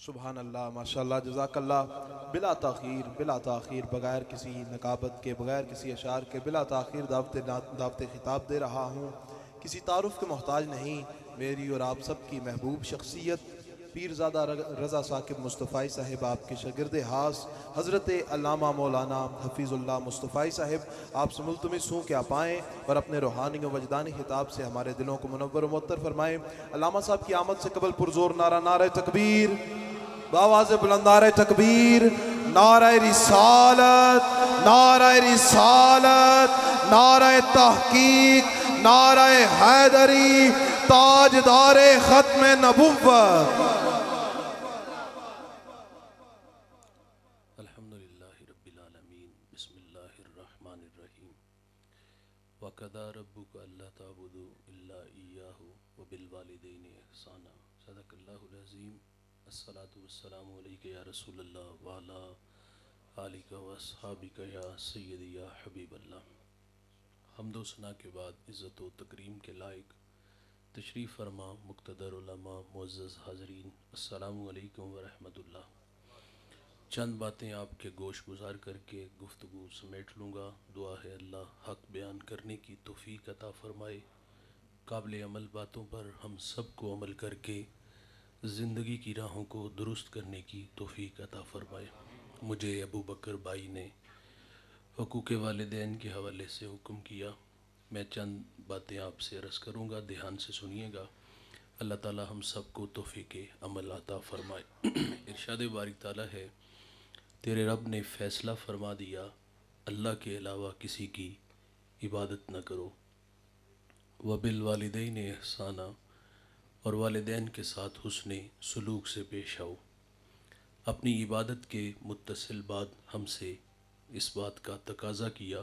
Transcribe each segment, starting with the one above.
سبحان اللہ، ماشاءاللہ، جزاک اللہ۔ بلا تاخیر بغیر کسی نقابت کے، بغیر کسی اشعار کے، بلا تاخیر دعوت خطاب دے رہا ہوں۔ کسی تعارف کے محتاج نہیں، میری اور آپ سب کی محبوب شخصیت پیرزادہ رضا ثاقب مصطفی صاحب، آپ کے شاگرد خاص حضرت علامہ مولانا حفیظ اللہ مصطفی صاحب، آپ سے ملتمس ہوں کہ آپ آئیں اور اپنے روحانی و وجدانی خطاب سے ہمارے دلوں کو منور و معطر فرمائیں۔ علامہ صاحب کی آمد سے قبل پرزور نعرہ، نعرہ تکبیر، بآواز بلند نعرہ تکبیر، نعرہ رسالت، نعرہ رسالت، نعرہ تحقیق، نعرہ حیدری، تاجدار ختم نبوت۔ الحمدللہ رب العالمین، بسم اللہ الرحمن الرحیم۔ وَقَضَىٰ رَبُّكَ أَلَّا تَعْبُدُوا إِلَّا إِيَّاهُ وَبِالْوَالِدَيْنِ إِحْسَانًا۔ صدق اللہ العظیم۔ الصلاۃ والسلام علیک یا رسول اللہ وعلی آلک واصحابک یا سیدی یا حبیب اللہ۔ حمد و ثنا کے بعد عزت و تکریم کے لائق تشریف فرما مقتدر علماء، معزز حاضرین، السلام علیکم ورحمۃ اللہ۔ چند باتیں آپ کے گوش گزار کر کے گفتگو سمیٹ لوں گا۔ دعا ہے اللہ حق بیان کرنے کی توفیق عطا فرمائے، قابل عمل باتوں پر ہم سب کو عمل کر کے زندگی کی راہوں کو درست کرنے کی توفیق عطا فرمائے۔ مجھے ابو بکر بھائی نے حقوق والدین کے حوالے سے حکم کیا، میں چند باتیں آپ سے عرض کروں گا، دھیان سے سنیے گا۔ اللہ تعالی ہم سب کو توفیق عمل عطا فرمائے۔ ارشاد باری تعالی ہے، تیرے رب نے فیصلہ فرما دیا اللہ کے علاوہ کسی کی عبادت نہ کرو۔ وَبِالْوَالِدَيْنِ إِحْسَانًا، اور والدین کے ساتھ حسن سلوک سے پیش آؤ۔ اپنی عبادت کے متصل بعد ہم سے اس بات کا تقاضا کیا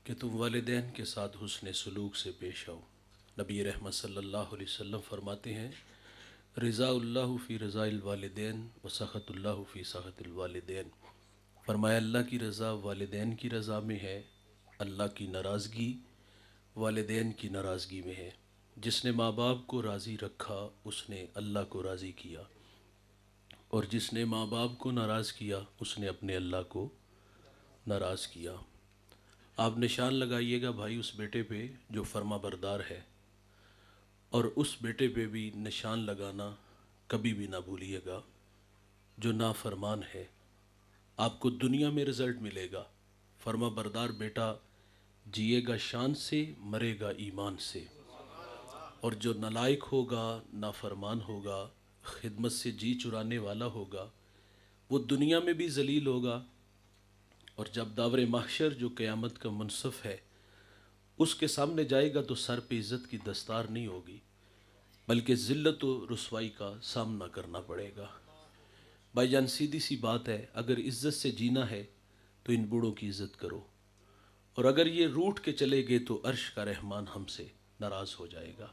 کہ تم والدین کے ساتھ حسن سلوک سے پیش آؤ۔ نبی رحمت صلی اللہ علیہ وسلم فرماتے ہیں، رضا اللہ فی رضا الوالدین و سخط اللہ فی سخط الوالدین۔ فرمایا اللہ کی رضا والدین کی رضا میں ہے، اللہ کی ناراضگی والدین کی ناراضگی میں ہے۔ جس نے ماں باپ کو راضی رکھا اس نے اللہ کو راضی کیا، اور جس نے ماں باپ کو ناراض کیا اس نے اپنے اللہ کو ناراض کیا۔ آپ نشان لگائیے گا بھائی اس بیٹے پہ جو فرما بردار ہے، اور اس بیٹے پہ بھی نشان لگانا کبھی بھی نہ بھولیے گا جو نافرمان ہے۔ آپ کو دنیا میں رزلٹ ملے گا، فرما بردار بیٹا جیے گا شان سے، مرے گا ایمان سے، اور جو نالائق ہوگا، نافرمان ہوگا، خدمت سے جی چرانے والا ہوگا، وہ دنیا میں بھی ذلیل ہوگا، اور جب داور محشر جو قیامت کا منصف ہے اس کے سامنے جائے گا تو سر پہ عزت کی دستار نہیں ہوگی، بلکہ ذلت و رسوائی کا سامنا کرنا پڑے گا۔ بھائی جان سیدھی سی بات ہے، اگر عزت سے جینا ہے تو ان بوڑھوں کی عزت کرو، اور اگر یہ روٹ کے چلے گئے تو عرش کا رحمان ہم سے ناراض ہو جائے گا۔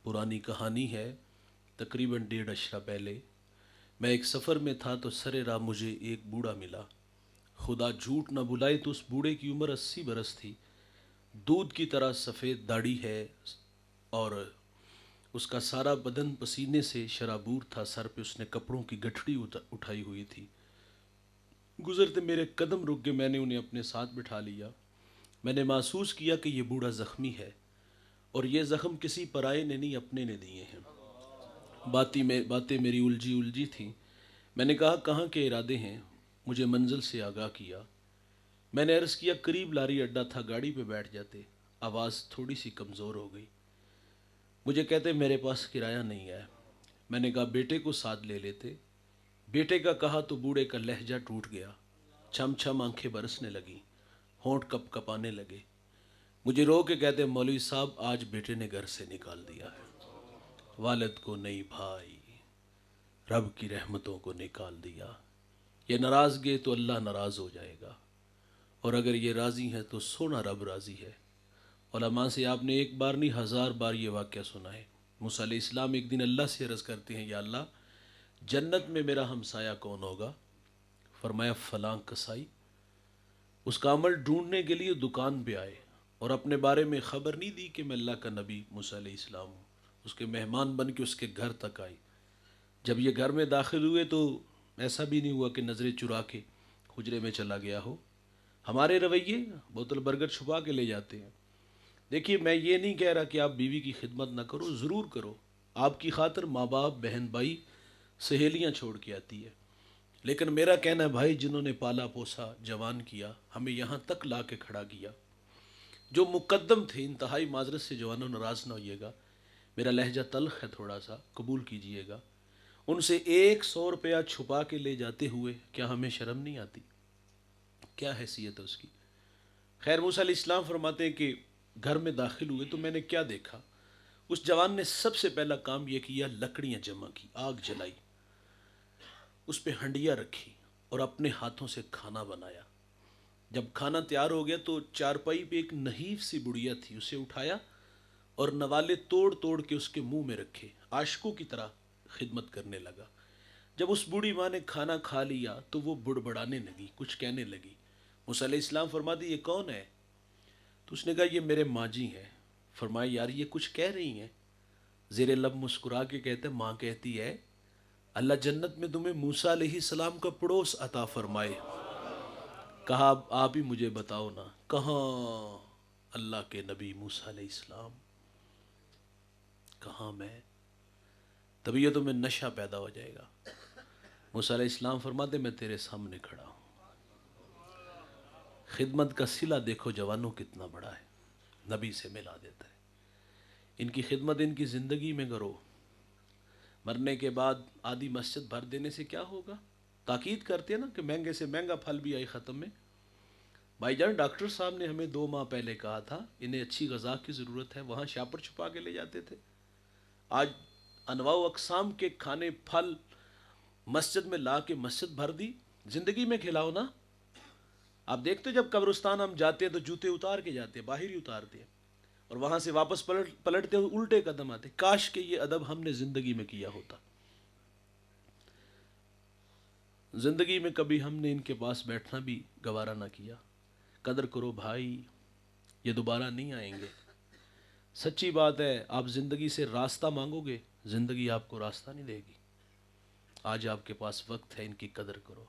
پرانی کہانی ہے، تقریباً 1.5 عشرہ پہلے میں ایک سفر میں تھا تو سر راہ مجھے ایک بوڑھا ملا۔ خدا جھوٹ نہ بلائے تو اس بوڑھے کی عمر 80 برس تھی، دودھ کی طرح سفید داڑھی ہے، اور اس کا سارا بدن پسینے سے شرابور تھا، سر پہ اس نے کپڑوں کی گٹھڑی اٹھائی ہوئی تھی۔ گزرتے میرے قدم رک گئے، میں نے انہیں اپنے ساتھ بٹھا لیا۔ میں نے محسوس کیا کہ یہ بوڑھا زخمی ہے، اور یہ زخم کسی پرائے نے نہیں، اپنے نے دیے ہیں۔ باتیں میری الجھی تھیں۔ میں نے کہا کہاں کے ارادے ہیں؟ مجھے منزل سے آگاہ کیا۔ میں نے عرض کیا قریب لاری اڈا تھا، گاڑی پہ بیٹھ جاتے۔ آواز تھوڑی سی کمزور ہو گئی۔ مجھے کہتے میرے پاس کرایہ نہیں ہے۔ میں نے کہا بیٹے کو ساتھ لے لیتے۔ بیٹے کا کہا تو بوڑھے کا لہجہ ٹوٹ گیا، چھم چھم آنکھیں برسنے لگیں، ہونٹ کپ کپانے لگے۔ مجھے رو کے کہتے مولوی صاحب آج بیٹے نے گھر سے نکال دیا ہے، والد کو نہیں بھائی، رب کی رحمتوں کو نکال دیا۔ یہ ناراض گئے تو اللہ ناراض ہو جائے گا، اور اگر یہ راضی ہے تو سونا رب راضی ہے۔ علماء سے آپ نے ایک بار نہیں 1000 بار یہ واقعہ سنا ہے۔ موسیٰ علیہ السلام ایک دن اللہ سے عرض کرتے ہیں، یا اللہ جنت میں میرا ہمسایہ کون ہوگا؟ فرمایا فلاں کسائی۔ اس کا عمل ڈھونڈنے کے لیے دکان پہ آئے، اور اپنے بارے میں خبر نہیں دی کہ میں اللہ کا نبی موسیٰ علیہ السلام ہوں۔ اس کے مہمان بن کے اس کے گھر تک آئی۔ جب یہ گھر میں داخل ہوئے تو ایسا بھی نہیں ہوا کہ نظریں چرا کے حجرے میں چلا گیا ہو. ہمارے رویے بوتل برگر چھپا کے لے جاتے ہیں. دیکھیے میں یہ نہیں کہہ رہا کہ آپ بیوی کی خدمت نہ کرو، ضرور کرو. آپ کی خاطر ماں باپ، بہن بھائی، سہیلیاں چھوڑ کے آتی ہے. لیکن میرا کہنا ہے بھائی، جنہوں نے پالا پوسا، جوان کیا، ہمیں یہاں تک لا کے کھڑا کیا، جو مقدم تھے، انتہائی معذرت سے جوانوں ناراض نہ ہوئیے گا، میرا لہجہ تلخ ہے تھوڑا سا، قبول کیجئے گا، ان سے 100 روپیہ چھپا کے لے جاتے ہوئے کیا ہمیں شرم نہیں آتی؟ کیا حیثیت ہے اس کی؟ خیر موسیٰ علیہ السلام فرماتے ہیں کہ گھر میں داخل ہوئے تو میں نے کیا دیکھا. اس جوان نے سب سے پہلا کام یہ کیا، لکڑیاں جمع کی، آگ جلائی، اس پہ ہنڈیاں رکھی اور اپنے ہاتھوں سے کھانا بنایا. جب کھانا تیار ہو گیا تو چارپائی پہ ایک نحیف سی بڑیا تھی، اسے اٹھایا اور نوالے توڑ توڑ کے اس کے منہ میں رکھے، عاشقوں کی طرح خدمت کرنے لگا. جب اس بوڑھی ماں نے کھانا کھا لیا تو وہ بڑبڑانے لگی، کچھ کہنے لگی. موسیٰ علیہ السلام فرماتے یہ کون ہے؟ تو اس نے کہا یہ میرے ماں جی ہیں. فرمایا یار یہ کچھ کہہ رہی ہیں. زیر لب مسکرا کے کہتے ماں کہتی ہے اللہ جنت میں تمہیں موسیٰ علیہ السلام کا پڑوس عطا فرمائے. کہا آپ ہی مجھے بتاؤ نا کہاں اللہ کے نبی موسیٰ علیہ السلام، کہاں میں؟ تبھی یہ تمہیں نشہ پیدا ہو جائے گا. موسیٰ علیہ السلام فرماتے میں تیرے سامنے کھڑا ہوں. خدمت کا صلہ دیکھو جوانوں کتنا بڑا ہے، نبی سے ملا دیتا ہے. ان کی خدمت ان کی زندگی میں کرو، مرنے کے بعد آدھی مسجد بھر دینے سے کیا ہوگا؟ تاکید کرتے ہیں نا کہ مہنگے سے مہنگا پھل بھی آئی ختم میں. بھائی جان ڈاکٹر صاحب نے ہمیں 2 ماہ پہلے کہا تھا انہیں اچھی غذا کی ضرورت ہے، وہاں شاپر چھپا کے لے جاتے تھے. آج انواع و اقسام کے کھانے پھل مسجد میں لا کے مسجد بھر دی. زندگی میں کھلاؤ نا. آپ دیکھتے جب قبرستان ہم جاتے ہیں تو جوتے اتار کے جاتے ہیں، باہر ہی اتارتے ہیں، اور وہاں سے واپس پلٹتے ہوئے الٹے قدم آتے. کاش کہ یہ ادب ہم نے زندگی میں کیا ہوتا. زندگی میں کبھی ہم نے ان کے پاس بیٹھنا بھی گوارا نہ کیا. قدر کرو بھائی، یہ دوبارہ نہیں آئیں گے. سچی بات ہے، آپ زندگی سے راستہ مانگو گے، زندگی آپ کو راستہ نہیں دے گی. آج آپ کے پاس وقت ہے، ان کی قدر کرو.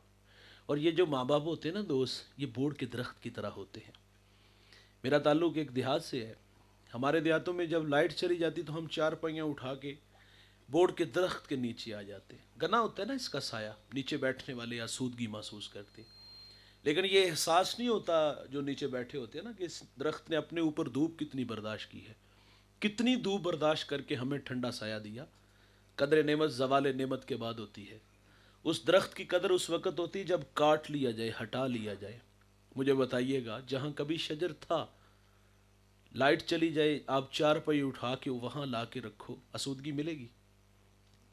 اور یہ جو ماں باپ ہوتے ہیں نا دوست، یہ بوڑھ کے درخت کی طرح ہوتے ہیں. میرا تعلق ایک دیہات سے ہے. ہمارے دیہاتوں میں جب لائٹ چلی جاتی تو ہم 4 پہیاں اٹھا کے بورڈ کے درخت کے نیچے آ جاتے. گنا ہوتا ہے نا اس کا سایہ، نیچے بیٹھنے والے آسودگی محسوس کرتے. لیکن یہ احساس نہیں ہوتا جو نیچے بیٹھے ہوتے ہیں نا کہ اس درخت نے اپنے اوپر دھوپ کتنی برداشت کی ہے، کتنی دھوپ برداشت کر کے ہمیں ٹھنڈا سایہ دیا. قدر نعمت زوال نعمت کے بعد ہوتی ہے. اس درخت کی قدر اس وقت ہوتی جب کاٹ لیا جائے، ہٹا لیا جائے. مجھے بتائیے گا جہاں کبھی شجر تھا، لائٹ چلی جائے، آپ 4 پہی اٹھا کے وہاں لا کے رکھو، آسودگی ملے گی؟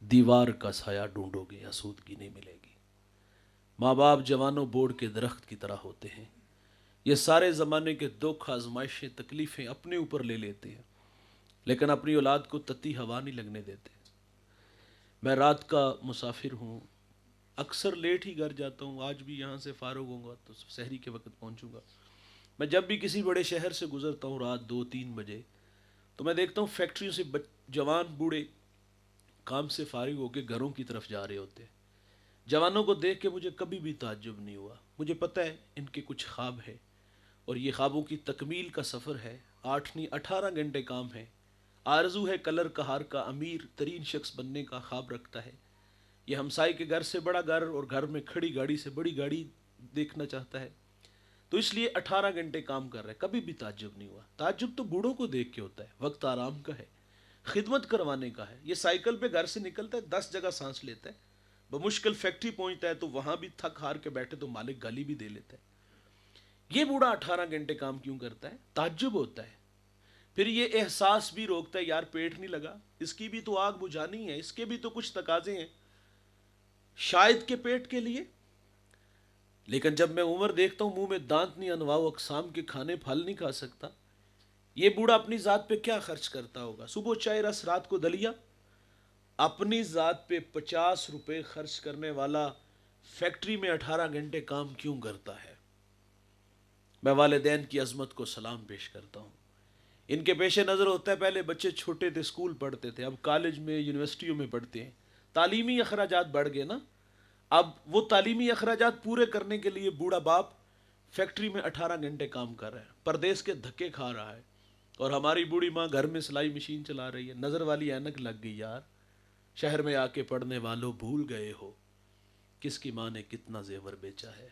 دیوار کا سایہ ڈھونڈو گے، آسودگی نہیں ملے گی. ماں باپ جوانوں بوڑھ کے درخت کی طرح ہوتے ہیں. یہ سارے زمانے کے دکھ، آزمائشیں، تکلیفیں اپنے اوپر لے لیتے ہیں، لیکن اپنی اولاد کو تتی ہوا نہیں لگنے دیتے. میں رات کا مسافر ہوں، اکثر لیٹ ہی گھر جاتا ہوں. آج بھی یہاں سے فارغ ہوں گا تو سحری کے وقت پہنچوں گا. میں جب بھی کسی بڑے شہر سے گزرتا ہوں رات 2-3 بجے تو میں دیکھتا ہوں فیکٹریوں سے جوان بوڑھے کام سے فارغ ہو کے گھروں کی طرف جا رہے ہوتے ہیں. جوانوں کو دیکھ کے مجھے کبھی بھی تعجب نہیں ہوا. مجھے پتہ ہے ان کے کچھ خواب ہے اور یہ خوابوں کی تکمیل کا سفر ہے. 8 نہیں 18 گھنٹے کام ہے. آرزو ہے کلر کہار کا امیر ترین شخص بننے کا خواب رکھتا ہے. یہ ہمسائے کے گھر سے بڑا گھر اور گھر میں کھڑی گاڑی سے بڑی گاڑی دیکھنا چاہتا ہے، تو اس لیے 18 گھنٹے کام کر رہا ہے. کبھی بھی تعجب نہیں ہوا. تعجب تو بوڑھوں کو دیکھ کے ہوتا ہے. وقت آرام کا ہے، خدمت کروانے کا ہے. یہ سائیکل پہ گھر سے نکلتا ہے، 10 جگہ سانس لیتا ہے، بمشکل فیکٹری پہنچتا ہے تو وہاں بھی تھک ہار کے بیٹھے تو مالک گالی بھی دے لیتا ہے. یہ بوڑھا 18 گھنٹے کام کیوں کرتا ہے؟ تعجب ہوتا ہے. پھر یہ احساس بھی روکتا ہے یار پیٹ نہیں لگا، اس کی بھی تو آگ بجھانی ہے، اس کے بھی تو کچھ تقاضے ہیں شاید کے پیٹ کے لیے. لیکن جب میں عمر دیکھتا ہوں منہ میں دانت نہیں، انواع و اقسام کے کھانے پھل نہیں کھا سکتا، یہ بوڑھا اپنی ذات پہ کیا خرچ کرتا ہوگا؟ صبح چائے رس رات کو دلیا. اپنی ذات پہ 50 روپے خرچ کرنے والا فیکٹری میں 18 گھنٹے کام کیوں کرتا ہے؟ میں والدین کی عظمت کو سلام پیش کرتا ہوں. ان کے پیش نظر ہوتا ہے پہلے بچے چھوٹے تھے اسکول پڑھتے تھے، اب کالج میں یونیورسٹیوں میں پڑھتے ہیں. تعلیمی اخراجات بڑھ گئے نا. اب وہ تعلیمی اخراجات پورے کرنے کے لیے بوڑھا باپ فیکٹری میں 18 گھنٹے کام کر رہا ہے, پردیس کے دھکے کھا رہا ہے, اور ہماری بوڑھی ماں گھر میں سلائی مشین چلا رہی ہے. نظر والی اینک لگ گئی یار. شہر میں آ کے پڑھنے والوں بھول گئے ہو کس کی ماں نے کتنا زیور بیچا ہے.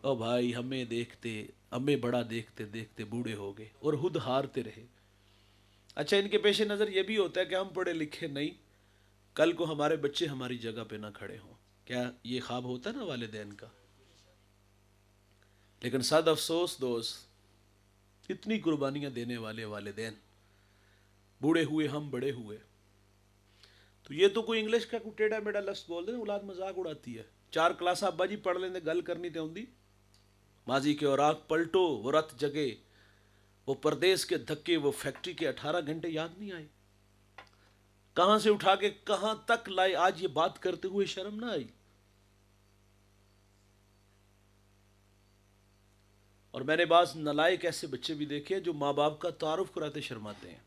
او بھائی ہمیں بڑا دیکھتے دیکھتے بوڑھے ہو گئے اور خود ہارتے رہے. اچھا, ان کے پیش نظر یہ بھی ہوتا ہے کہ ہم پڑھے لکھے نہیں, کل کو ہمارے بچے ہماری جگہ پہ نہ کھڑے ہوں. کیا یہ خواب ہوتا ہے نا والدین کا؟ لیکن صد افسوس دوست, اتنی قربانیاں دینے والے والدین, بوڑھے ہوئے ہم بڑے ہوئے. تو یہ تو کوئی انگلش کا کوئی ٹیڑھا میڑھا لفظ بول دے, اولاد مذاق اڑاتی ہے. 4 کلاس ابا جی پڑھ لیندے, گل کرنی تے ہوندی. ماضی کے اوراق پلٹو, وہ رت جگے, وہ پردیس کے دھکے, وہ فیکٹری کے 18 گھنٹے یاد نہیں آئے؟ کہاں سے اٹھا کے کہاں تک لائے؟ آج یہ بات کرتے ہوئے شرم نہ آئی؟ اور میں نے بعض نالائق ایسے بچے بھی دیکھے ہیں جو ماں باپ کا تعارف کراتے شرماتے ہیں.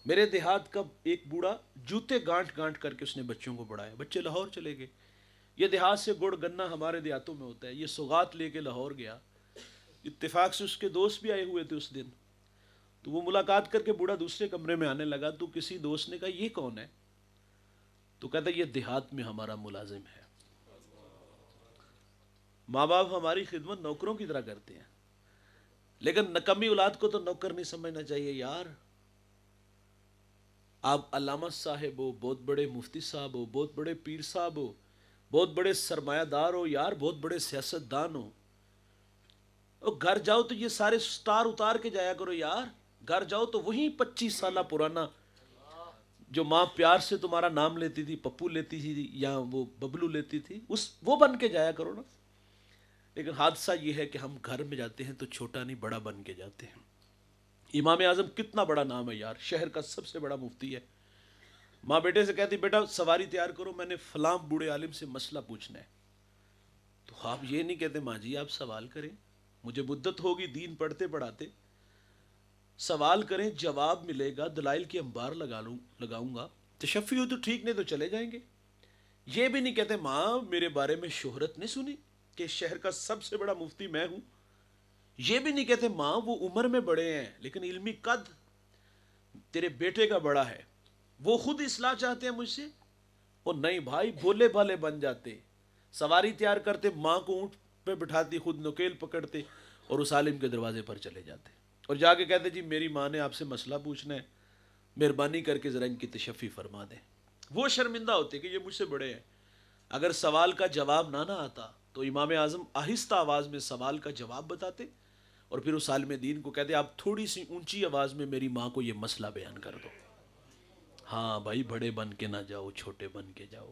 میرے دیہات کا ایک بوڑھا جوتے گانٹ گانٹ کر کے اس نے بچوں کو پڑھایا. بچے لاہور چلے گئے. یہ دیہات سے گڑ گنا ہمارے دیہاتوں میں ہوتا ہے. یہ سوغات لے کے لاہور گیا, اتفاق سے اس کے دوست بھی آئے ہوئے تھے اس دن. تو وہ ملاقات کر کے بوڑھا دوسرے کمرے میں آنے لگا. تو کسی دوست نے کہا یہ کون ہے؟ تو کہتا یہ دیہات میں ہمارا ملازم ہے. ماں باپ ہماری خدمت نوکروں کی طرح کرتے ہیں, لیکن نکمی اولاد کو تو نوکر نہیں سمجھنا چاہیے یار. آپ علامہ صاحب ہو, بہت بڑے مفتی صاحب ہو, بہت بڑے پیر صاحب ہو, بہت بڑے سرمایہ دار ہو یار, بہت بڑے سیاست دان ہو, اور گھر جاؤ تو یہ سارے سٹار اتار کے جایا کرو یار. گھر جاؤ تو وہی 25 سالہ پرانا جو ماں پیار سے تمہارا نام لیتی تھی, پپو لیتی تھی یا وہ ببلو لیتی تھی, وہ بن کے جایا کرو نا. لیکن حادثہ یہ ہے کہ ہم گھر میں جاتے ہیں تو چھوٹا نہیں بڑا بن کے جاتے ہیں. امام اعظم کتنا بڑا نام ہے یار, شہر کا سب سے بڑا مفتی ہے. ماں بیٹے سے کہتی بیٹا سواری تیار کرو, میں نے فلاں بوڑھے عالم سے مسئلہ پوچھنا ہے. تو آپ یہ نہیں کہتے ماں جی آپ سوال کریں, مجھے مدت ہوگی دین پڑھتے پڑھاتے, سوال کریں جواب ملے گا, دلائل کی انبار لگاؤں گا, تشفی ہو تو ٹھیک, نہیں تو چلے جائیں گے. یہ بھی نہیں کہتے ماں میرے بارے میں شہرت نہیں سنی کہ شہر کا سب سے بڑا مفتی میں ہوں. یہ بھی نہیں کہتے ماں وہ عمر میں بڑے ہیں لیکن علمی قد تیرے بیٹے کا بڑا ہے, وہ خود اصلاح چاہتے ہیں مجھ سے. وہ نہیں بھائی, بولے بالے بن جاتے, سواری تیار کرتے, ماں کو اونٹ پہ بٹھاتی, خود نکیل پکڑتے اور اس عالم کے دروازے پر چلے جاتے, اور جا کے کہتے جی میری ماں نے آپ سے مسئلہ پوچھنا ہے, مہربانی کر کے ذرا ان کی تشفی فرما دیں. وہ شرمندہ ہوتے کہ یہ مجھ سے بڑے ہیں. اگر سوال کا جواب نہ آتا تو امام اعظم آہستہ آواز میں سوال کا جواب بتاتے, اور پھر اس عالم دین کو کہتے آپ تھوڑی سی اونچی آواز میں میری ماں کو یہ مسئلہ بیان کر دو. ہاں بھائی, بڑے بن کے نہ جاؤ, چھوٹے بن کے جاؤ.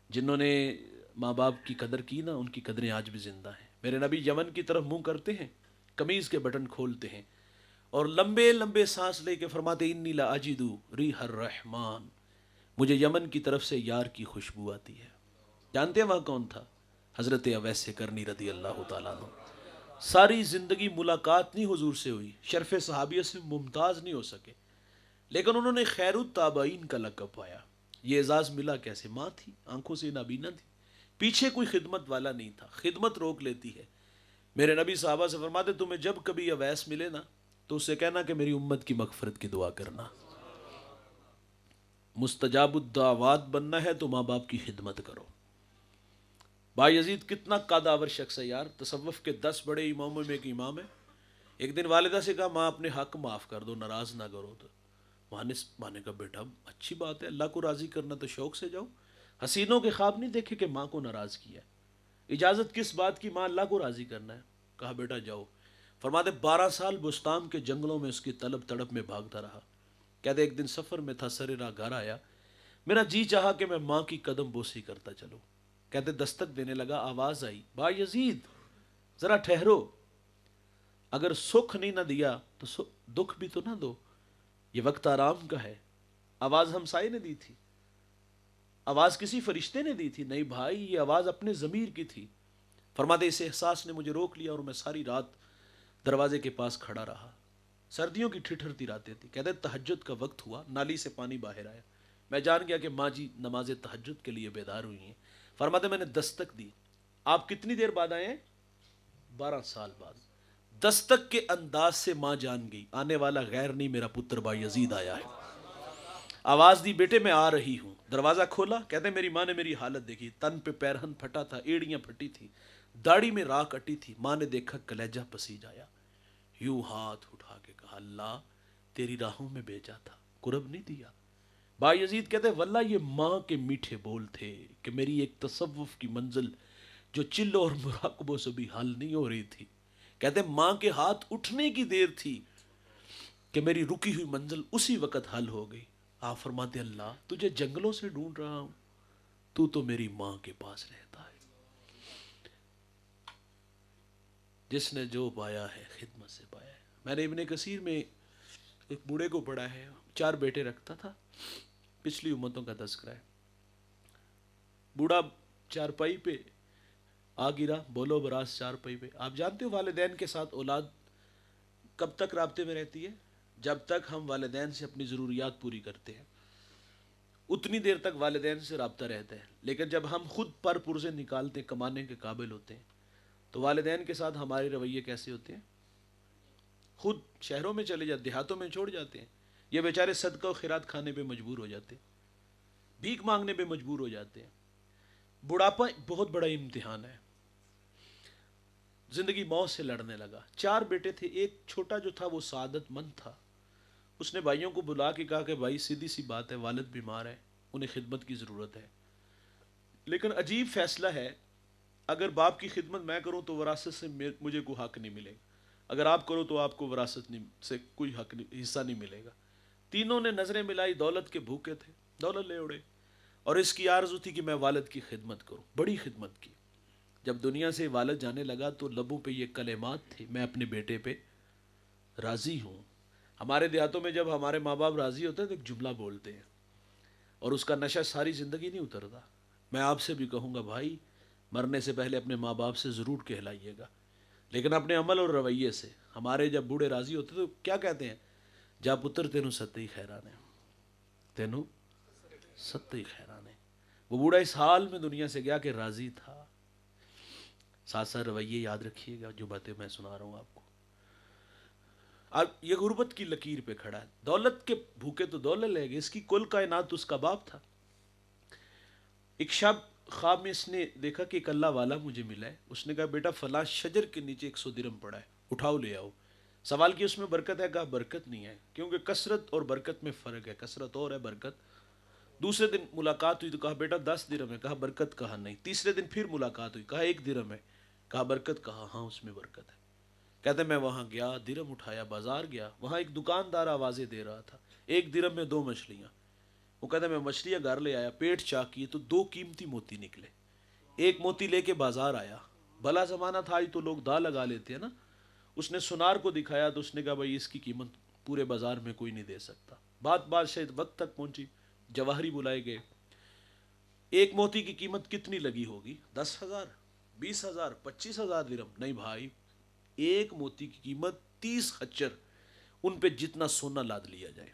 جنہوں نے ماں باپ کی قدر کی نا, ان کی قدریں آج بھی زندہ ہیں. میرے نبی یمن کی طرف منہ کرتے ہیں, قمیض کے بٹن کھولتے ہیں اور لمبے لمبے سانس لے کے فرماتے انی لا اجدو ریح الرحمن, مجھے یمن کی طرف سے یار کی خوشبو آتی ہے. جانتے ہیں وہاں کون تھا؟ حضرت اویس کرنی رضی اللہ تعالیٰ عنہ. ساری زندگی ملاقات نہیں حضور سے ہوئی, شرف صحابیہ سے ممتاز نہیں ہو سکے, لیکن انہوں نے خیر التابعین کا لقب پایا. یہ اعزاز ملا کیسے؟ ماں تھی, آنکھوں سے نابینا تھی, پیچھے کوئی خدمت والا نہیں تھا. خدمت روک لیتی ہے. میرے نبی صحابہ سے فرماتے تمہیں جب کبھی اویس ملے نا تو اسے کہنا کہ میری امت کی مغفرت کی دعا کرنا. مستجاب الدعوات بننا ہے تو ماں باپ کی خدمت کرو. بایزید کتنا قادآور شخص ہے یار, تصوف کے 10 بڑے اماموں میں ایک امام ہے. ایک دن والدہ سے کہا ماں اپنے حق معاف کر دو, ناراض نہ کرو. تو ماں نے کہا بیٹا اچھی بات ہے, اللہ کو راضی کرنا تو شوق سے جاؤ, حسینوں کے خواب نہیں دیکھے کہ ماں کو ناراض کیا. اجازت کس بات کی؟ ماں اللہ کو راضی کرنا ہے. کہا بیٹا جاؤ. فرماتے 12 سال بستان کے جنگلوں میں اس کی طلب تڑپ میں بھاگتا رہا. کہتے ایک دن سفر میں تھا, سر راہ گھر آیا, میرا جی چاہا کہ میں ماں کی قدم بوسی کرتا چلوں. کہتے دستک دینے لگا, آواز آئی با یزید ذرا ٹھہرو, اگر سکھ نہیں نہ دیا تو دکھ بھی تو نہ دو, یہ وقت آرام کا ہے. آواز ہمسائے نے دی تھی, آواز کسی فرشتے نے دی تھی؟ نہیں بھائی, یہ آواز اپنے ضمیر کی تھی. فرماتے اس احساس نے مجھے روک لیا اور میں ساری رات دروازے کے پاس کھڑا رہا. سردیوں کی ٹھٹھرتی راتیں تھی. کہتے تہجد کا وقت ہوا, نالی سے پانی باہر آیا, میں جان گیا کہ ماں جی نماز تہجد کے لیے بیدار ہوئی ہیں. فرماتے میں نے دستک دی. آپ کتنی دیر بعد آئے ہیں؟ 12 سال بعد. دستک کے انداز سے ماں جان گئی آنے والا غیر نہیں، میرا پتر با یزید آیا ہے. آواز دی بیٹے میں آ رہی ہوں. دروازہ کھولا، کہتے ہیں میری ماں نے میری حالت دیکھی. تن پہ پیرہن پھٹا تھا، ایڑیاں پھٹی تھی، داڑھی میں راکھ اٹی تھی. ماں نے دیکھا کلیجہ پسیج آیا. یوں ہاتھ اٹھا کے کہا اللہ تیری راہوں میں بھیجا تھا، قرب نہیں دیا. با یزید کہتے ہیں واللہ یہ ماں کے میٹھے بول تھے کہ میری ایک تصوف کی منزل جو چلوں اور مراقبوں سے بھی حل نہیں ہو رہی تھی. کہتے ہیں ماں کے ہاتھ اٹھنے کی دیر تھی کہ میری رکی ہوئی منزل اسی وقت حل ہو گئی. آپ فرماتے اللہ تجھے جنگلوں سے ڈھونڈ رہا ہوں، تو میری ماں کے پاس رہتا ہے. جس نے جو پایا ہے خدمت سے پایا ہے. میں نے ابن کثیر میں ایک بوڑھے کو پڑھا ہے، 4 بیٹے رکھتا تھا، پچھلی امتوں کا تذکرہ ہے. بوڑھا چارپائی پہ آ گرا، بولو براز چارپائی پہ. آپ جانتے ہو والدین کے ساتھ اولاد کب تک رابطے میں رہتی ہے؟ جب تک ہم والدین سے اپنی ضروریات پوری کرتے ہیں اتنی دیر تک والدین سے رابطہ رہتا ہے. لیکن جب ہم خود پر پرزے نکالتے کمانے کے قابل ہوتے ہیں تو والدین کے ساتھ ہمارے رویے کیسے ہوتے ہیں؟ خود شہروں میں چلے جاتے، دیہاتوں میں چھوڑ جاتے ہیں. یہ بیچارے صدقہ و خیرات کھانے پہ مجبور ہو جاتے ہیں، بھیک مانگنے پہ مجبور ہو جاتے ہیں. بڑھاپا بہت بڑا امتحان ہے. زندگی موت سے لڑنے لگا. 4 بیٹے تھے، ایک چھوٹا جو تھا وہ سعادت مند تھا. اس نے بھائیوں کو بلا کے کہا کہ بھائی سیدھی سی بات ہے، والد بیمار ہے، انہیں خدمت کی ضرورت ہے. لیکن عجیب فیصلہ ہے، اگر باپ کی خدمت میں کروں تو وراثت سے مجھے کوئی حق نہیں ملے گا، اگر آپ کرو تو آپ کو وراثت سے کوئی حق نہیں، حصہ نہیں ملے گا. تینوں نے نظریں ملائی، دولت کے بھوکے تھے، دولت لے اڑے. اور اس کی آرزو تھی کہ میں والد کی خدمت کروں، بڑی خدمت کی. جب دنیا سے والد جانے لگا تو لبوں پہ یہ کلمات تھے میں اپنے بیٹے پہ راضی ہوں. ہمارے دیہاتوں میں جب ہمارے ماں باپ راضی ہوتے ہیں تو ایک جملہ بولتے ہیں اور اس کا نشہ ساری زندگی نہیں اترتا. میں آپ سے بھی کہوں گا بھائی مرنے سے پہلے اپنے ماں باپ سے ضرور کہلائیے گا، لیکن اپنے عمل اور رویے سے. ہمارے جب بوڑھے راضی ہوتے تو کیا کہتے ہیں؟ جا پتر تینوں ستئی خیرانے، تینوں ستئی خیرانے. وہ بوڑھا اس حال میں دنیا سے گیا کہ راضی تھا. ساتھ ساتھ رویے یاد رکھیے گا جو باتیں میں سنا رہا ہوں آپ کو. اب یہ غربت کی لکیر پہ کھڑا ہے، دولت کے بھوکے تو دولت لے گئے، اس کی کل کائنات اس کا باپ تھا. ایک شب خواب میں اس نے دیکھا کہ ایک اللہ والا مجھے ملا ہے. اس نے کہا بیٹا فلاں شجر کے نیچے 100 درہم پڑا ہے، اٹھاؤ لے آؤ. سوال کیا اس میں برکت ہے؟ کہا برکت نہیں ہے، کیونکہ کثرت اور برکت میں فرق ہے، کثرت اور ہے برکت. دوسرے دن ملاقات ہوئی تو کہا بیٹا 10 درہم ہے، کہا برکت. کہا نہیں. تیسرے دن پھر ملاقات ہوئی، کہا 1 درہم ہے، کہا برکت. کہا ہاں اس میں برکت ہے. کہتے میں وہاں گیا، درہم اٹھایا، بازار گیا، وہاں ایک دکاندار آوازیں دے رہا تھا 1 درہم میں 2 مچھلیاں. وہ کہتا ہے میں مچھلیاں گھر لے آیا، پیٹ چاک کیے تو 2 قیمتی موتی نکلے. ایک موتی لے کے بازار آیا، بھلا زمانہ تھا آج تو لوگ دا لگا لیتے ہیں نا. اس نے سنار کو دکھایا تو اس نے کہا بھائی اس کی قیمت پورے بازار میں کوئی نہیں دے سکتا. بات شاید وقت تک پہنچی، جواہری بلائے گئے. ایک موتی کی قیمت کتنی لگی ہوگی؟ 10,000، 20,000، 25,000 درہم. نہیں بھائی، ایک موتی کی قیمت 30 خچر، ان پہ جتنا سونا لاد لیا جائے.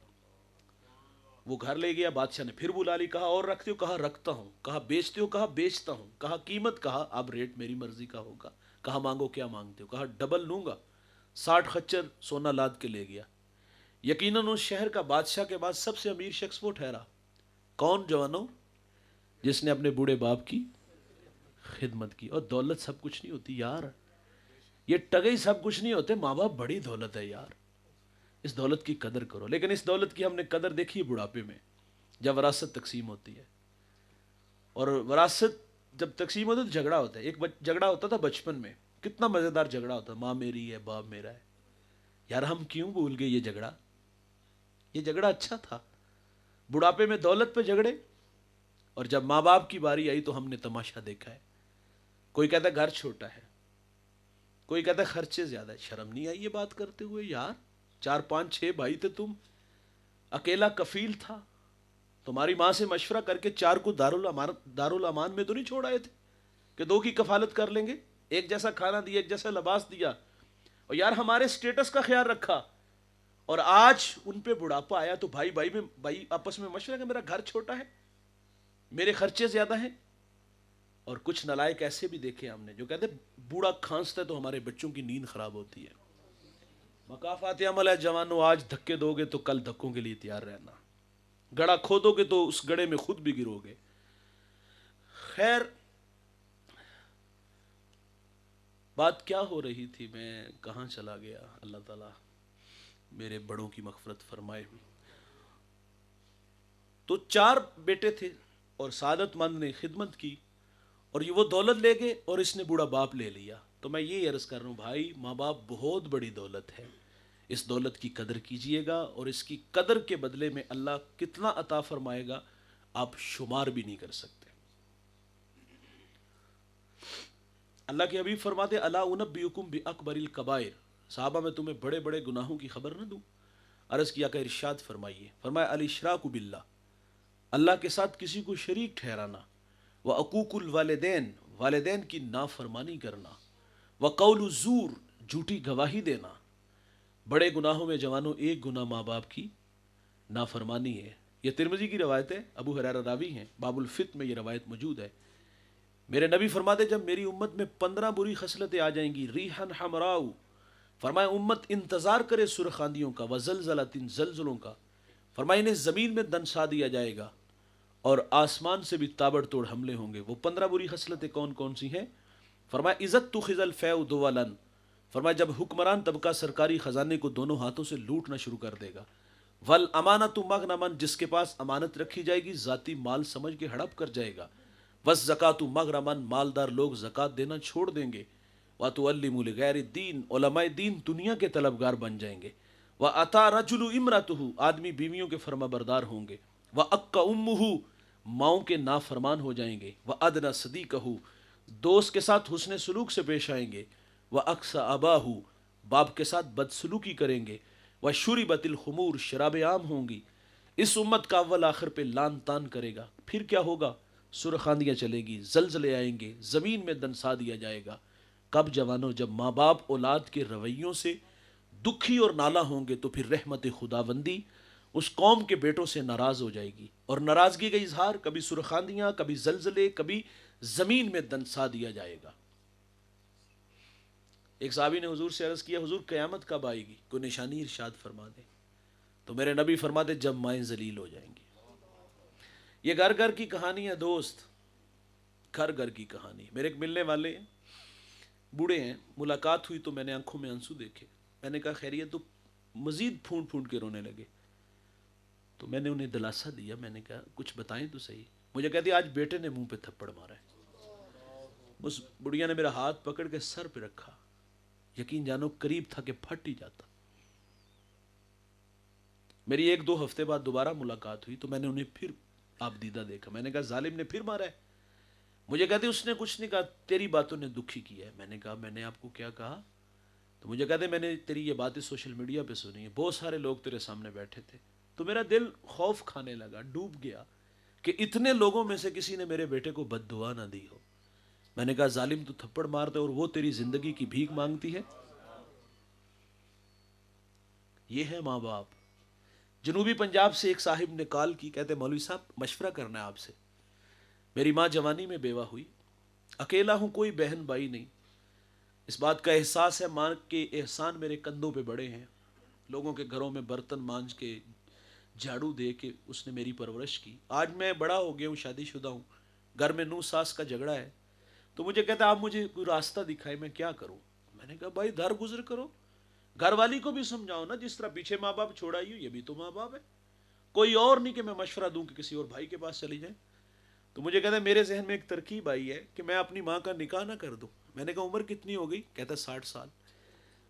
وہ گھر لے گیا، بادشاہ نے پھر بلا لی، کہا اور رکھتے ہو؟ کہا رکھتا ہوں. کہا بیچتے ہو؟ کہا بیچتا ہوں. کہا قیمت؟ کہا اب ریٹ میری مرضی کا ہوگا. کہا مانگو کیا مانگتے ہو؟ کہا ڈبل لوں گا. 60 خچر سونا لاد کے لے گیا. یقیناً اس شہر کا بادشاہ کے بعد سب سے امیر شخص وہ ٹھہرا. کون جوانوں؟ جس نے اپنے بوڑھے باپ کی خدمت کی. اور دولت سب کچھ نہیں ہوتی یار، یہ ٹگئی سب کچھ نہیں ہوتے. ماں باپ بڑی دولت ہے یار، اس دولت کی قدر کرو. لیکن اس دولت کی ہم نے قدر دیکھی ہے بڑھاپے میں جب وراثت تقسیم ہوتی ہے. اور وراثت جب تقسیم ہوتی ہے تو جھگڑا ہوتا ہے. ایک جھگڑا ہوتا تھا بچپن میں، کتنا مزیدار جھگڑا ہوتا ہے، ماں میری ہے باپ میرا ہے. یار ہم کیوں بھول گئے یہ جھگڑا؟ یہ جھگڑا اچھا تھا. بڑھاپے میں دولت پہ جھگڑے، اور جب ماں باپ کی باری آئی تو ہم نے تماشا دیکھا ہے. کوئی کہتا ہے گھر چھوٹا ہے، کوئی کہتا ہے خرچے زیادہ ہے. شرم نہیں آئی یہ بات کرتے ہوئے یار؟ 4 5 6 بھائی تھے تم، اکیلا کفیل تھا. تمہاری ماں سے مشورہ کر کے 4 کو دارالامان میں تو نہیں چھوڑ آئے تھے کہ 2 کی کفالت کر لیں گے؟ ایک جیسا کھانا دیا، ایک جیسا لباس دیا، اور یار ہمارے سٹیٹس کا خیال رکھا. اور آج ان پہ بڑھاپا آیا تو بھائی آپس میں مشورہ کہ میرا گھر چھوٹا ہے، میرے خرچے زیادہ ہیں. اور کچھ نالائق ایسے بھی دیکھے ہم نے جو کہتے بوڑھا کھانستا ہے تو ہمارے بچوں کی نیند خراب ہوتی ہے. مقافات عمل ہے جوانوں، آج دھکے دو گے تو کل دھکوں کے لیے تیار رہنا. گڑھا کھودو گے تو اس گڑھے میں خود بھی گرو گے. خیر، بات کیا ہو رہی تھی، میں کہاں چلا گیا؟ اللہ تعالیٰ میرے بڑوں کی مغفرت فرمائے. تو 4 بیٹے تھے اور سعادت مند نے خدمت کی اور یہ وہ دولت لے گئے اور اس نے بوڑھا باپ لے لیا. تو میں یہ عرض کر رہا ہوں بھائی، ماں باپ بہت بڑی دولت ہے، اس دولت کی قدر کیجئے گا، اور اس کی قدر کے بدلے میں اللہ کتنا عطا فرمائے گا آپ شمار بھی نہیں کر سکتے. اللہ کے حبیب فرماتے الا انبئکم باکبر الکبائر، صحابہ میں تمہیں بڑے بڑے گناہوں کی خبر نہ دوں؟ عرض کیا کہ ارشاد فرمائیے. فرمایا الاشراک باللہ، اللہ کے ساتھ کسی کو شریک ٹھہرانا، وعقوق الوالدین، والدین کی نافرمانی کرنا، وقول الزور، جھوٹی گواہی دینا. بڑے گناہوں میں جوانوں ایک گناہ ماں باپ کی نافرمانی ہے. یہ ترمذی کی روایت ہے، ابو ہریرہ راوی ہیں، باب الفت میں یہ روایت موجود ہے. میرے نبی فرماتے جب میری امت میں 15 بری خصلتیں آ جائیں گی، ریحن حمراؤ، فرمایا امت انتظار کرے سرخ آندھیوں کا، وزلزلۃ، زلزلوں کا، فرمایا انہیں زمین میں دنسا دیا جائے گا اور آسمان سے بھی تابڑ توڑ حملے ہوں گے. وہ 15 بری خصلتیں کون کون سی ہیں؟ فرمایا عزت تخذ الفیء دولا، فرمایا جب حکمران طبقہ سرکاری خزانے کو دونوں ہاتھوں سے لوٹنا شروع کر دے گا. والامانۃ مغنما، جس کے پاس امانت رکھی جائے گی ذاتی مال سمجھ کے ہڑپ کر جائے گا. والزکوٰۃ مغرما، مالدار لوگ زکوٰۃ دینا چھوڑ دیں گے. وتعلم لغیر الدین، علماء دین دنیا کے طلبگار بن جائیں گے. وأطاع رجل امرأته، آدمی بیویوں کے فرما بردار ہوں گے. وأق أمه، ماؤں کے نافرمان ہو جائیں گے. وأدنى صدیقه، دوست کے ساتھ حسن سلوک سے پیش آئیں گے. وأقصى أباه، باپ کے ساتھ بدسلوکی کریں گے. وشربت الخمور، شراب عام ہوں گی. اس امت کا اول آخر پہ لان تان کرے گا. پھر کیا ہوگا؟ سرخ آندیاں چلے گی، زلزلے آئیں گے، زمین میں دنسا دیا جائے گا. کب جوانوں؟ جب ماں باپ اولاد کے رویوں سے دکھی اور نالا ہوں گے تو پھر رحمت خداوندی اس قوم کے بیٹوں سے ناراض ہو جائے گی، اور ناراضگی کا اظہار کبھی سرخ آندیاں، کبھی زلزلے، کبھی زمین میں دنسا دیا جائے گا. ایک صحابی نے حضور سے عرض کیا حضور قیامت کب آئے گی؟ کوئی نشانی ارشاد فرما دیں. تو میرے نبی فرماتے جب مائیں ذلیل ہو جائیں گی. یہ گھر گھر کی کہانی ہے دوست، گھر گھر کی کہانی. میرے ایک ملنے والے ہیں، بوڑھے ہیں، ملاقات ہوئی تو میں نے آنکھوں میں آنسو دیکھے. میں نے کہا خیریت؟ تو مزید پھونٹ پھونٹ کے رونے لگے. تو میں نے انہیں دلاسا دیا، میں نے کہا کچھ بتائیں تو صحیح. مجھے کہتی آج بیٹے نے منہ پہ تھپڑ مارا ہے. اس بڑھیا نے میرا ہاتھ پکڑ کے سر پہ رکھا، یقین جانو قریب تھا کہ پھٹ ہی جاتا. میری 1-2 ہفتے بعد دوبارہ ملاقات ہوئی تو میں نے انہیں پھر آپ دیدہ دیکھا. میں نے کہا ظالم نے پھر مارا ہے؟ مجھے کہتے اس نے کچھ نہیں کہا، تیری باتوں نے دکھی کیا ہے. میں نے کہا میں نے آپ کو کیا کہا؟ تو مجھے کہتے میں نے تیری یہ باتیں سوشل میڈیا پہ سنی ہیں، بہت سارے لوگ تیرے سامنے بیٹھے تھے. تو میرا دل خوف کھانے لگا، ڈوب گیا کہ اتنے لوگوں میں سے کسی نے میرے بیٹے کو بد دعا نہ دی ہو. میں نے کہا ظالم تو تھپڑ مارتا ہے اور وہ تیری زندگی کی بھیک مانگتی ہے. یہ ہے ماں باپ. جنوبی پنجاب سے ایک صاحب نے کال کی، کہتے مولوی صاحب مشورہ کرنا ہے آپ سے. میری ماں جوانی میں بیوہ ہوئی، اکیلا ہوں، کوئی بہن بھائی نہیں. اس بات کا احساس ہے ماں کے احسان میرے کندھوں پہ بڑے ہیں. لوگوں کے گھروں میں برتن مانج کے، جھاڑو دے کے اس نے میری پرورش کی. آج میں بڑا ہو گیا ہوں، شادی شدہ ہوں، گھر میں نو ساس کا جھگڑا ہے. تو مجھے کہتا آپ مجھے کوئی راستہ دکھائے، میں کیا کروں؟ میں نے کہا بھائی در گزر کرو، گھر والی کو بھی سمجھاؤ نا، جس طرح پیچھے ماں باپ چھوڑائی ہو، یہ بھی تو ماں باپ ہے. کوئی اور نہیں کہ میں مشورہ دوں کہ کسی اور بھائی کے پاس چلی جائیں. تو مجھے کہتا ہے میرے ذہن میں ایک ترکیب آئی ہے کہ میں اپنی ماں کا نکاح نہ کر دوں. میں نے کہا عمر کتنی ہو گئی؟ کہتا 60 سال.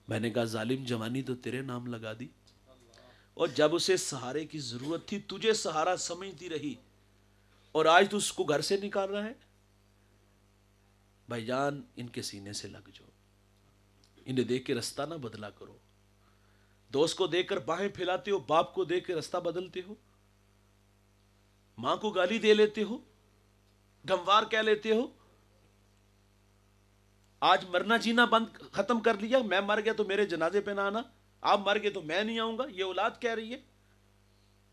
میں نے کہا ظالم جوانی تو تیرے نام لگا دی، اور جب اسے سہارے کی ضرورت تھی تجھے سہارا سمجھتی رہی، اور آج تو اس کو گھر سے نکال رہا ہے. بھائی جان ان کے سینے سے لگ جاؤ، انہیں دیکھ کے رستہ نہ بدلا کرو. دوست کو دیکھ کر باہیں پھیلاتے ہو، باپ کو دیکھ کے رستہ بدلتے ہو، ماں کو گالی دے لیتے ہو، گھموار کہہ لیتے ہو. آج مرنا جینا بند ختم کر لیا، میں مر گیا تو میرے جنازے پہ نہ آنا. آپ مر گئے تو میں نہیں آؤں گا، یہ اولاد کہہ رہی ہے.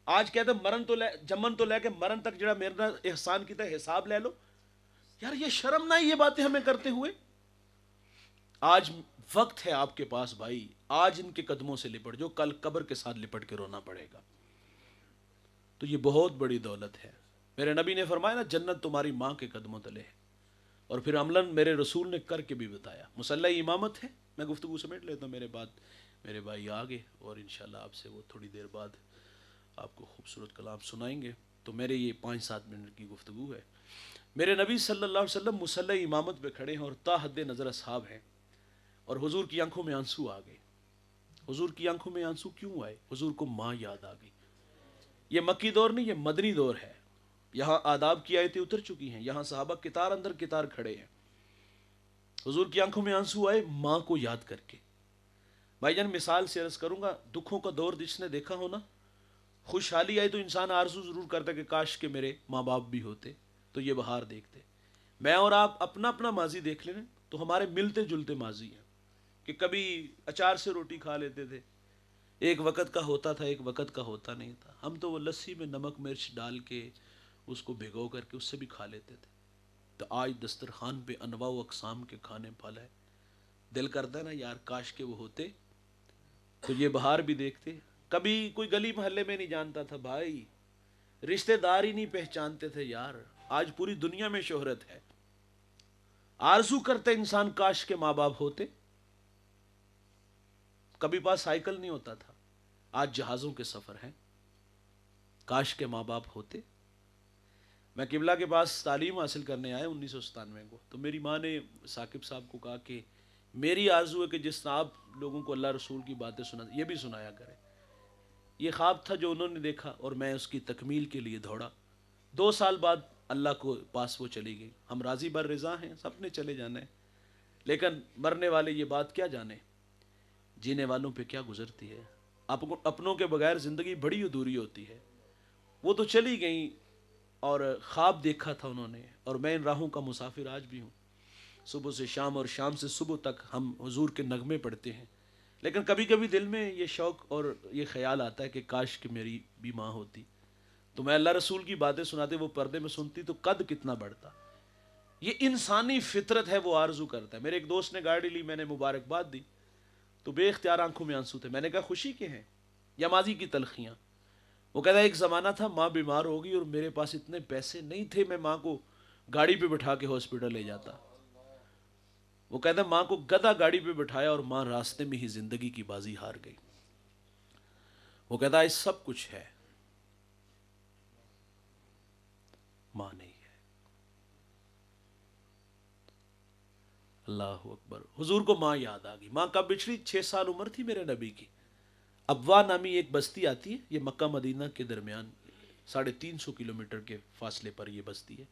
آج کہتے مرن تو لے جمن تو لے کے مرن تک جڑا میرا احسان کیتا ہے حساب لے لو. یار یہ شرم نہ یہ باتیں ہمیں کرتے ہوئے. آج وقت ہے آپ کے پاس بھائی، آج ان کے قدموں سے لپٹ جو، کل قبر کے ساتھ لپٹ کے رونا پڑے گا. تو یہ بہت بڑی دولت ہے. میرے نبی نے فرمایا نا جنت تمہاری ماں کے قدموں تلے ہے. اور پھر عملاً میرے رسول نے کر کے بھی بتایا. مصلی امامت ہے. میں گفتگو سمیٹ لیتا ہوں، میرے بعد میرے بھائی آگے اور انشاءاللہ آپ سے وہ تھوڑی دیر بعد آپ کو خوبصورت کلام سنائیں گے. تو میرے یہ 5-7 منٹ کی گفتگو ہے. میرے نبی صلی اللہ علیہ وسلم مصلی امامت پہ کھڑے ہیں اور تا حد نظر اصحاب ہیں، اور حضور کی آنکھوں میں آنسو آ گئے. حضور کی آنکھوں میں آنسو کیوں آئے؟ حضور کو ماں یاد آ گئی. یہ مکی دور نہیں، یہ مدنی دور ہے. یہاں آداب کی آیتیں اتر چکی ہیں، یہاں صحابہ کتار اندر کتار کھڑے ہیں. حضور کی آنکھوں میں آنسو آئے ماں کو یاد کر کے. بھائی جان مثال سے عرض کروں گا، دکھوں کا دور جس نے دیکھا ہونا، خوشحالی آئی تو انسان آرزو ضرور کرتا کہ کاش کہ میرے ماں باپ بھی ہوتے تو یہ بہار دیکھتے. میں اور آپ اپنا اپنا ماضی دیکھ لیں تو ہمارے ملتے جلتے ماضی ہیں کہ کبھی اچار سے روٹی کھا لیتے تھے، ایک وقت کا ہوتا تھا، ایک وقت کا ہوتا نہیں تھا. ہم تو وہ لسی میں نمک مرچ ڈال کے اس کو بھگو کر کے اس سے بھی کھا لیتے تھے. تو آج دسترخوان پہ انواع و اقسام کے کھانے پھل ہے. دل کرتا ہے نا یار کاش کے وہ ہوتے تو یہ بہار بھی دیکھتے. کبھی کوئی گلی محلے میں نہیں جانتا تھا بھائی، رشتہ دار ہی نہیں پہچانتے تھے یار. آج پوری دنیا میں شہرت ہے. آرزو کرتے انسان کاش کے ماں باپ ہوتے. کبھی پاس سائیکل نہیں ہوتا تھا، آج جہازوں کے سفر ہیں. کاش کے ماں باپ ہوتے. میں قبلہ کے پاس تعلیم حاصل کرنے آیا 1997 کو. تو میری ماں نے ثاقب صاحب کو کہا کہ میری آرزو ہے کہ جس طرح آپ لوگوں کو اللہ رسول کی باتیں سنا یہ بھی سنایا کرے. یہ خواب تھا جو انہوں نے دیکھا اور میں اس کی تکمیل کے لیے دوڑا. 2 سال بعد اللہ کو پاس وہ چلی گئی. ہم راضی بر رضا ہیں، سب نے چلے جانا ہے، لیکن مرنے والے یہ بات کیا جانے جینے والوں پہ کیا گزرتی ہے. اپنوں کے بغیر زندگی بڑی ادھوری ہوتی ہے. وہ تو چلی گئیں اور خواب دیکھا تھا انہوں نے، اور میں ان راہوں کا مسافر آج بھی ہوں. صبح سے شام اور شام سے صبح تک ہم حضور کے نغمے پڑھتے ہیں، لیکن کبھی کبھی دل میں یہ شوق اور یہ خیال آتا ہے کہ کاش کہ میری بھی ماں ہوتی تو میں اللہ رسول کی باتیں سناتے، وہ پردے میں سنتی تو قد کتنا بڑھتا. یہ انسانی فطرت ہے، وہ آرزو کرتا ہے. میرے ایک دوست نے گاڑی لی، میں نے مبارکباد دی تو بے اختیار آنکھوں میں آنسو تھے. میں نے کہا خوشی کے ہیں یا ماضی کی تلخیاں؟ وہ کہتا ہے ایک زمانہ تھا ماں بیمار ہوگی اور میرے پاس اتنے پیسے نہیں تھے میں ماں کو گاڑی پہ بٹھا کے ہاسپٹل لے جاتا. وہ کہتا ہے ماں کو گدھا گاڑی پہ بٹھایا اور ماں راستے میں ہی زندگی کی بازی ہار گئی. وہ کہتا ہے سب کچھ ہے، ماں نہیں ہے. اللہ اکبر. حضور کو ماں یاد آ گئی. ماں کب بچھڑی؟ 6 سال عمر تھی میرے نبی کی. ابوا نامی ایک بستی آتی ہے، یہ مکہ مدینہ کے درمیان 350 کلومیٹر کے فاصلے پر یہ بستی ہے،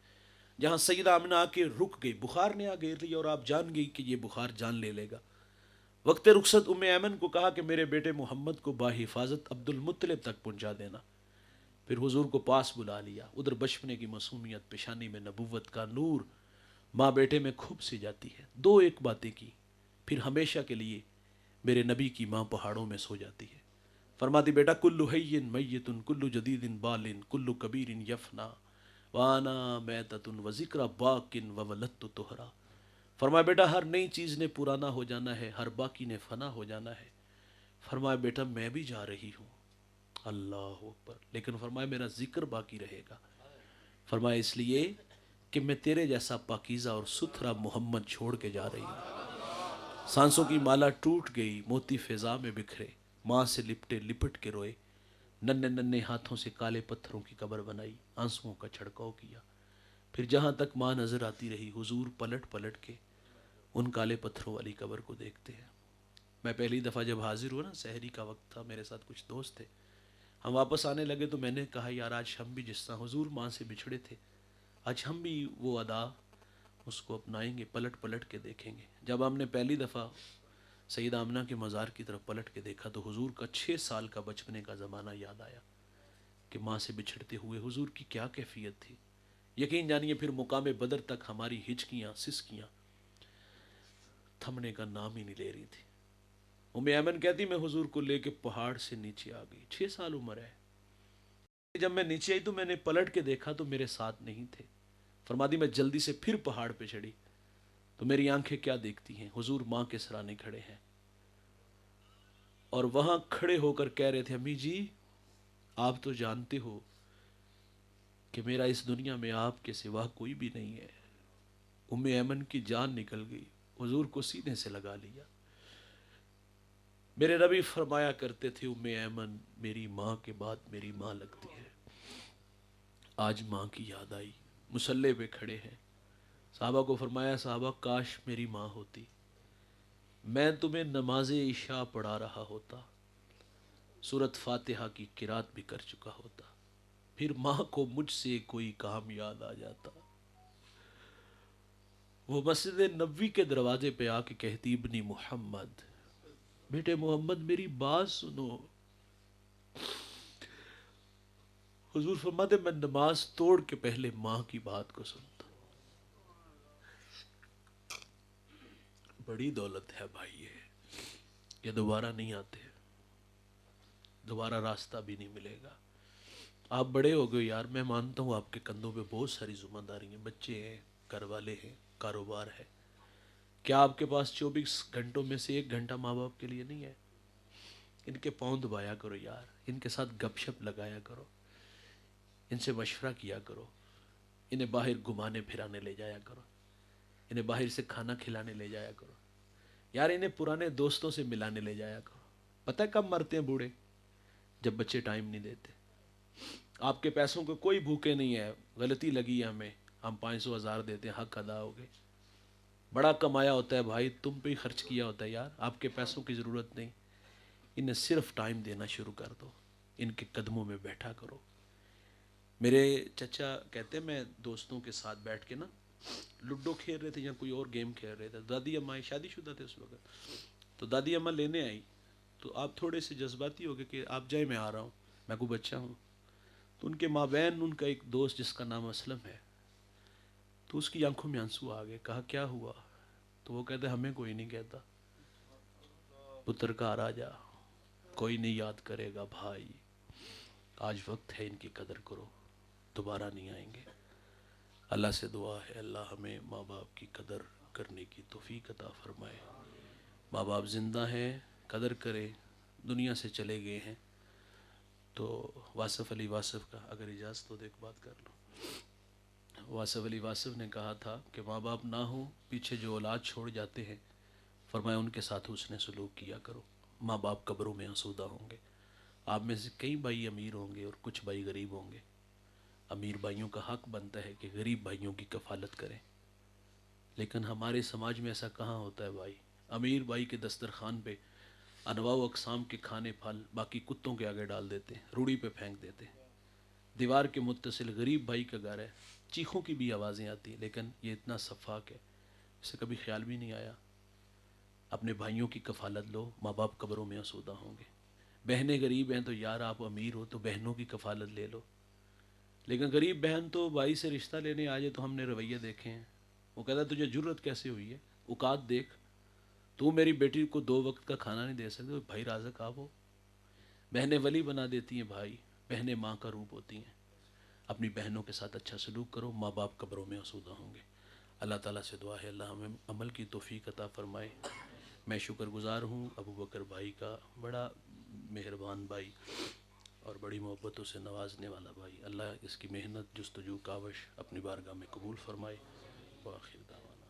جہاں سیدہ آمنہ آ کے رک گئی. بخار نے آ گھیر لی اور آپ جان گئی کہ یہ بخار جان لے لے گا. وقت رخصت ام ایمن کو کہا کہ میرے بیٹے محمد کو باحفاظت عبد المطلب تک پہنچا دینا. پھر حضور کو پاس بلا لیا. ادھر بچپنے کی معصومیت، پیشانی میں نبوت کا نور، ماں بیٹے میں کھپ سی جاتی ہے. 2 ایک باتیں کی، پھر ہمیشہ کے لیے میرے نبی کی ماں پہاڑوں میں سو جاتی ہے. فرماتی بیٹا کلو حین میتن کلو جدید بالن کلو کبیر یفنا وانا میتتن و ذکر باکن و ولدت تہرا. فرمایا بیٹا ہر نئی چیز نے پرانا ہو جانا ہے، ہر باقی نے فنا ہو جانا ہے. فرمایا بیٹا میں بھی جا رہی ہوں. اللہ اکبر. لیکن فرمایا میرا ذکر باقی رہے گا. فرمایا اس لیے کہ میں تیرے جیسا پاکیزہ اور ستھرا محمد چھوڑ کے جا رہی ہوں. سانسوں کی مالا ٹوٹ گئی، موتی فضا میں بکھرے، ماں سے لپٹے لپٹ کے روئے، ننھے ننھے ہاتھوں سے کالے پتھروں کی قبر بنائی، آنسوؤں کا چھڑکاؤ کیا. پھر جہاں تک ماں نظر آتی رہی حضور پلٹ پلٹ کے ان کالے پتھروں والی قبر کو دیکھتے ہیں. میں پہلی دفعہ جب حاضر ہوا نا، سحری کا وقت تھا، میرے ساتھ کچھ دوست تھے، ہم واپس آنے لگے تو میں نے کہا یار آج ہم بھی جس طرح حضور ماں سے بچھڑے تھے، آج ہم بھی وہ ادا اس کو اپنائیں گے، پلٹ پلٹ کے دیکھیں گے. جب ہم نے پہلی دفعہ سیدہ آمنہ کے مزار کی طرف پلٹ کے دیکھا تو حضور کا 6 سال کا بچپنے کا زمانہ یاد آیا کہ ماں سے بچھڑتے ہوئے حضور کی کیا کیفیت تھی. یقین جانیے پھر مقام بدر تک ہماری ہچکیاں سسکیاں تھمنے کا نام ہی نہیں لے رہی تھی. ایمن کہتی میں حضور کو لے کے پہاڑ سے نیچے آ گئی، 6 سال عمر ہے. جب میں نیچے آئی تو میں نے پلٹ کے دیکھا تو میرے ساتھ نہیں تھے. فرماتی میں جلدی سے پھر پہاڑ پہ چڑھی تو میری آنکھیں کیا دیکھتی ہیں، حضور ماں کے سرانے کھڑے ہیں اور وہاں کھڑے ہو کر کہہ رہے تھے امی جی آپ تو جانتے ہو کہ میرا اس دنیا میں آپ کے سوا کوئی بھی نہیں ہے. ایمن کی جان نکل گئی، حضور کو سینے سے لگا لیا. میرے نبی فرمایا کرتے تھے ایمن میری ماں کے بعد میری ماں لگتی ہے. آج ماں کی یاد آئی، مصلے پہ کھڑے ہیں. صحابہ کو فرمایا صحابہ کاش میری ماں ہوتی، میں تمہیں نماز عشاء پڑھا رہا ہوتا، سورت فاتحہ کی قرات بھی کر چکا ہوتا، پھر ماں کو مجھ سے کوئی کام یاد آ جاتا. وہ مسجد نبوی کے دروازے پہ آ کے کہتی ابنی محمد، بیٹے محمد میری بات سنو. حضور فرماتے میں نماز توڑ کے پہلے ماں کی بات کو سنتا. بڑی دولت ہے بھائی، یہ دوبارہ نہیں آتے، دوبارہ راستہ بھی نہیں ملے گا. آپ بڑے ہو گئے یار، میں مانتا ہوں آپ کے کندھوں پہ بہت ساری ذمہ داری ہیں، بچے ہیں، گھر والے ہیں، کاروبار ہے. کیا آپ کے پاس 24 گھنٹوں میں سے 1 گھنٹہ ماں باپ کے لیے نہیں ہے؟ ان کے پاؤں دبایا کرو یار، ان کے ساتھ گپ شپ لگایا کرو، ان سے مشورہ کیا کرو، انہیں باہر گھمانے پھرانے لے جایا کرو، انہیں باہر سے کھانا کھلانے لے جایا کرو یار، انہیں پرانے دوستوں سے ملانے لے جایا کرو. پتہ ہے کب مرتے ہیں بوڑھے؟ جب بچے ٹائم نہیں دیتے. آپ کے پیسوں کو کوئی بھوکے نہیں ہے، غلطی لگی ہے ہمیں، ہم 500 1000 دیتے ہیں، حق ادا ہو گئے. بڑا کمایا ہوتا ہے بھائی، تم پہ ہی خرچ کیا ہوتا ہے یار، آپ کے پیسوں کی ضرورت نہیں. انہیں صرف ٹائم دینا شروع کر دو، ان کے قدموں میں بیٹھا کرو. میرے چچا کہتے ہیں میں دوستوں کے ساتھ بیٹھ کے نا لوڈو کھیل رہے تھے یا کوئی اور گیم کھیل رہے تھے، دادی اماں شادی شدہ تھے اس وقت، تو دادی اماں لینے آئی تو آپ تھوڑے سے جذباتی ہو گئے کہ آپ جائیں میں آ رہا ہوں، میں کوئی بچہ ہوں. تو ان کے مابین ان کا ایک دوست جس کا نام اسلم ہے، تو اس کی آنکھوں میں آنسو آ گئے. کہا کیا ہوا؟ تو وہ کہتے ہمیں کوئی نہیں کہتا، پتر کا راجا کوئی نہیں یاد کرے گا بھائی، آج وقت ہے ان کی قدر کرو، دوبارہ نہیں آئیں گے. اللہ سے دعا ہے اللہ ہمیں ماں باپ کی قدر کرنے کی توفیق عطا فرمائے. ماں باپ زندہ ہیں، قدر کرے، دنیا سے چلے گئے ہیں. تو واصف علی واصف کا اگر اجازت ہو تو ایک بات کر لوں. واصف علی واصف نے کہا تھا کہ ماں باپ نہ ہوں، پیچھے جو اولاد چھوڑ جاتے ہیں فرمایا ان کے ساتھ حسن سلوک کیا کرو، ماں باپ قبروں میں آسودہ ہوں گے. آپ میں سے کئی بھائی امیر ہوں گے اور کچھ بھائی غریب ہوں گے. امیر بھائیوں کا حق بنتا ہے کہ غریب بھائیوں کی کفالت کریں، لیکن ہمارے سماج میں ایسا کہاں ہوتا ہے بھائی. امیر بھائی کے دسترخوان پہ انواع و اقسام کے کھانے پھل باقی کتوں کے آگے ڈال دیتے ہیں، روڑی پہ پھینک دیتے ہیں. دیوار کے متصل غریب بھائی کا گھر ہے، چیخوں کی بھی آوازیں آتی ہیں، لیکن یہ اتنا صفاق ہے، اسے کبھی خیال بھی نہیں آیا. اپنے بھائیوں کی کفالت لو، ماں باپ قبروں میں آسودہ ہوں گے. بہنیں غریب ہیں تو یار آپ امیر ہو تو بہنوں کی کفالت لے لو، لیکن غریب بہن تو بھائی سے رشتہ لینے آ جائے تو ہم نے رویے دیکھے ہیں. وہ کہتا ہے تجھے جرت کیسے ہوئی ہے، اوقات دیکھ، تو میری بیٹی کو 2 وقت کا کھانا نہیں دے سکتے. بھائی رازق آپ ہو. بہنیں ولی بنا دیتی ہیں بھائی، بہنیں ماں کا روپ ہوتی ہیں. اپنی بہنوں کے ساتھ اچھا سلوک کرو، ماں باپ قبروں میں آسودہ ہوں گے. اللہ تعالیٰ سے دعا ہے اللہ ہمیں عمل کی توفیق عطا فرمائے. میں شکر گزار ہوں ابو بکر بھائی کا، بڑا مہربان بھائی اور بڑی محبتوں سے نوازنے والا بھائی. اللہ اس کی محنت جستجو کاوش اپنی بارگاہ میں قبول فرمائے. وآخر دعوانا